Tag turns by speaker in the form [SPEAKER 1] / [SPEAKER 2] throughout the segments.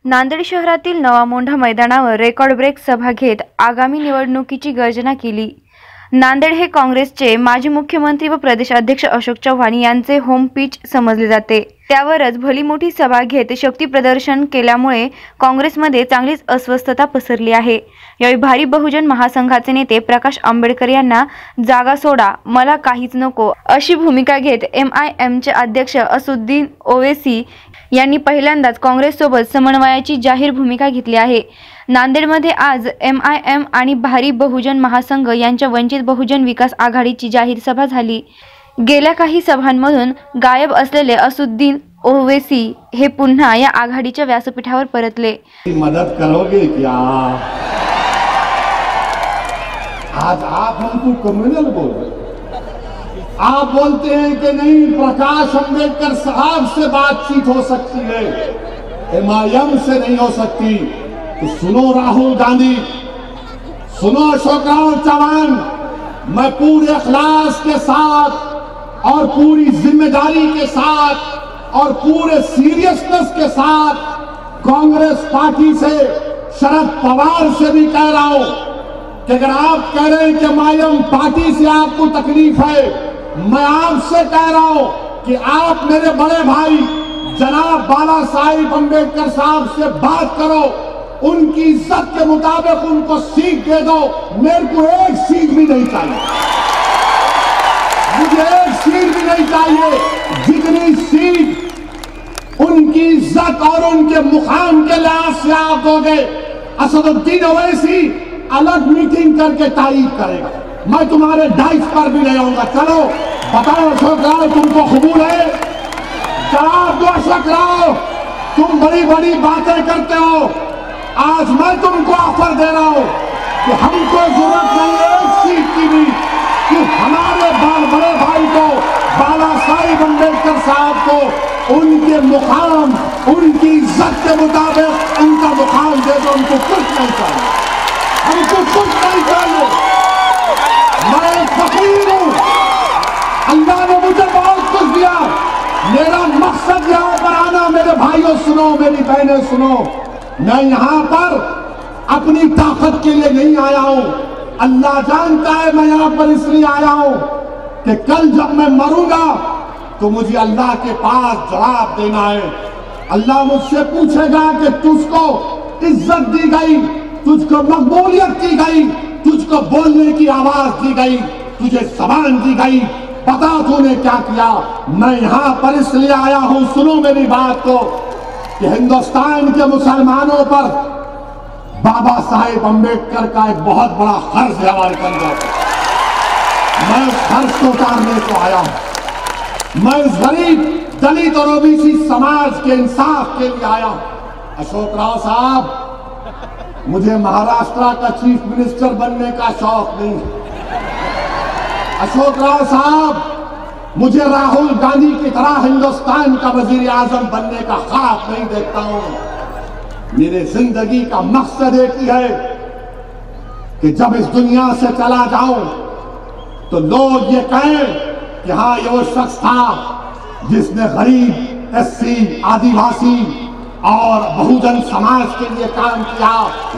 [SPEAKER 1] नांदेड शहरातील नवा मोंढा मैदानावर रेकॉर्ड ब्रेक सभा घेत आगामी निवडणुकीची गर्जना केली। नांदेड हे काँग्रेसचे माजी मुख्यमंत्री व प्रदेश अध्यक्ष अशोक चव्हाण यांचे होम पिच समजले जाते। त्यावरच भली मोठी सभा घेत शक्ती प्रदर्शन केल्यामुळे काँग्रेसमध्ये चांगलीच अस्वस्थता पसरली आहे। यावेळी भारी बहुजन महासंघाचे नेते प्रकाश आंबेडकर यांना जागा सोडा, मला काहीच नको अशी भूमिका घेत MIMचे अध्यक्ष असुद्दीन ओवैसी यांनी पहिल्यांदाच काँग्रेससोबत समन्वयाची जाहीर भूमिका घेतली आहे। नांदेडमध्ये आज MIM आणि भारी बहुजन महासंघ यांच्या वंचित बहुजन विकास आघाडीची जाहीर सभा झाली। गेल्या काही सभांमधून गायब असलेले असुद्दीन ओवैसी हे पुन्हा या आघाडीच्या व्यासपीठावर परतले।
[SPEAKER 2] मदद करोगे क्या? आज आप हमको कम्युनल बोल रहे हैं। आप बोलते हैं कि नहीं, प्रकाश अंबेडकर साहब से बातचीत हो सकती है, MIM से नहीं हो सकती। तो सुनो राहुल गांधी, सुनो अशोक चव्हाण, मैं पूरे इखलास के साथ और पूरी जिम्मेदारी के साथ और पूरे सीरियसनेस के साथ कांग्रेस पार्टी से, शरद पवार से भी कह रहा हूं कि अगर आप कह रहे हैं कि MIM पार्टी से आपको तकलीफ है, मैं आपसे कह रहा हूं कि आप मेरे बड़े भाई जनाब बाला साहिब अम्बेडकर साहब से बात करो, उनकी इज्जत के मुताबिक उनको सीट दे दो। मेरे को एक सीट भी नहीं चाहिए, मुझे एक सीट भी नहीं चाहिए। जितनी सीट उनकी इज्जत और उनके मुकाम के लिहाज से आप दोगे, असदुद्दीन ओवैसी अलग मीटिंग करके तारीफ करेगा, मैं तुम्हारे डाइस पर भी ले आऊंगा। चलो बताओ अशोक राव, तुमको कबूल है? जवाब दो अशोक राव, तुम बड़ी बड़ी बातें करते हो। आज मैं तुमको ऑफर दे रहा हूं कि हमको जरूरत नहीं है एक सीट की भी, कि हमारे बड़े भाई को, बाला साहिब अम्बेडकर साहब को उनके मुकाम, उनकी इज्जत के मुताबिक उनका मुकाम दे दो। उनको कुछ नहीं चाहिए, हमको कुछ नहीं चाहिए। मैं फकीर हूं, अल्लाह ने मुझे बहुत कुछ दिया। मेरा मकसद यहां पर आना, मेरे भाइयों सुनो, मेरी बहनें सुनो, मैं यहां पर अपनी ताकत के लिए नहीं आया हूं। अल्लाह जानता है मैं यहां पर इसलिए आया हूं कि कल जब मैं मरूंगा तो मुझे अल्लाह के पास जवाब देना है। अल्लाह मुझसे पूछेगा कि तुझको इज्जत दी गई, तुझको मकबूलियत दी गई, तुझको बोलने की आवाज दी गई, तुझे जबान दी गई, पता तूने क्या किया? मैं यहां पर इसलिए आया हूं, सुनो मेरी बात को, कि हिंदुस्तान के मुसलमानों पर बाबा साहेब अम्बेडकर का एक बहुत बड़ा कर्ज है हमारे कंधों पर। मैं उस कर्ज को उतारने को आया हूं। मैं उस गरीब दलित और ओबीसी समाज के इंसाफ के लिए आया हूं। अशोक राव साहब, मुझे महाराष्ट्र का चीफ मिनिस्टर बनने का शौक नहीं है। अशोक राव साहब, मुझे राहुल गांधी की तरह हिंदुस्तान का वजीर आजम बनने का ख्वाब नहीं देखता हूं। मेरे जिंदगी का मकसद एक ही है कि जब इस दुनिया से चला जाऊं तो लोग ये कहें कि हाँ, ये वो शख्स था जिसने गरीब, SC, आदिवासी और बहुजन समाज के लिए काम किया,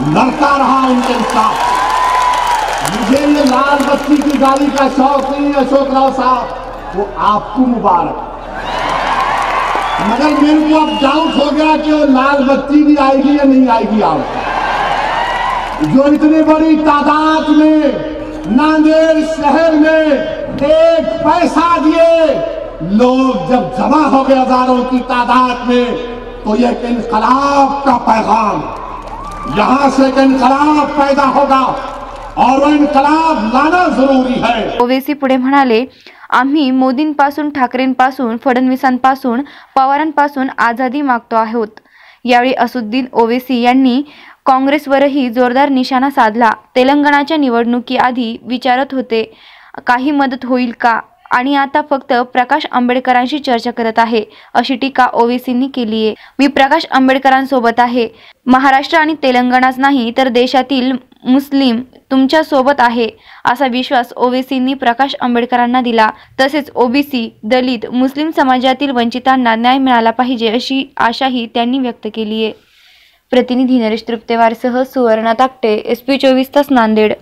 [SPEAKER 2] लड़ता रहा उनके साथ। मुझे ये लाल बत्ती की गाड़ी का शौक नहीं है अशोक राव साहब, वो आपको मुबारक। मगर मेरे को अब डाउट हो गया कि वो लाल बत्ती भी आएगी या नहीं आएगी। आप जो इतनी बड़ी तादाद में नांदेड़ शहर में एक पैसा दिए, लोग जब जमा हो गए हजारों की तादाद में, तो ये एक इनकलाब का पैगाम, यहां से एक इनकलाब पैदा होगा और वो इनकलाब लाना जरूरी है।
[SPEAKER 1] ओवैसी पुढे म्हणाले, आम्ही मोदींपासून, ठाकरेंपासून, फडणवीसांपासून, पवारांपासून आझादी मागतो आहोत। यावेळी असुद्दीन ओवैसी यांनी काँग्रेसवरही जोरदार निशाणा साधला। तेलंगणाच्या निवडणुकीआधी विचारत होते काही मदत होईल का, आणि आता फक्त प्रकाश आंबेडकरांशी चर्चा करत आहे अशी टीका ओवैसींनी केली आहे। मी प्रकाश आंबेडकरांसोबत आहे, महाराष्ट्र आणि तेलंगणाच नाही तर देशातील मुस्लिम तुमच्या सोबत आहे असा विश्वास ओवैसींनी प्रकाश आंबेडकरांना दिला। तसेच ओबीसी, दलित, मुस्लिम समाजातील वंचितांना न्याय मिळाला पाहिजे अशी आशाही त्यांनी व्यक्त केली आहे। प्रतिनिधी नरेश तृप्तेवारसह सुवर्णा ताकटे, SP 24 तास नांदेड।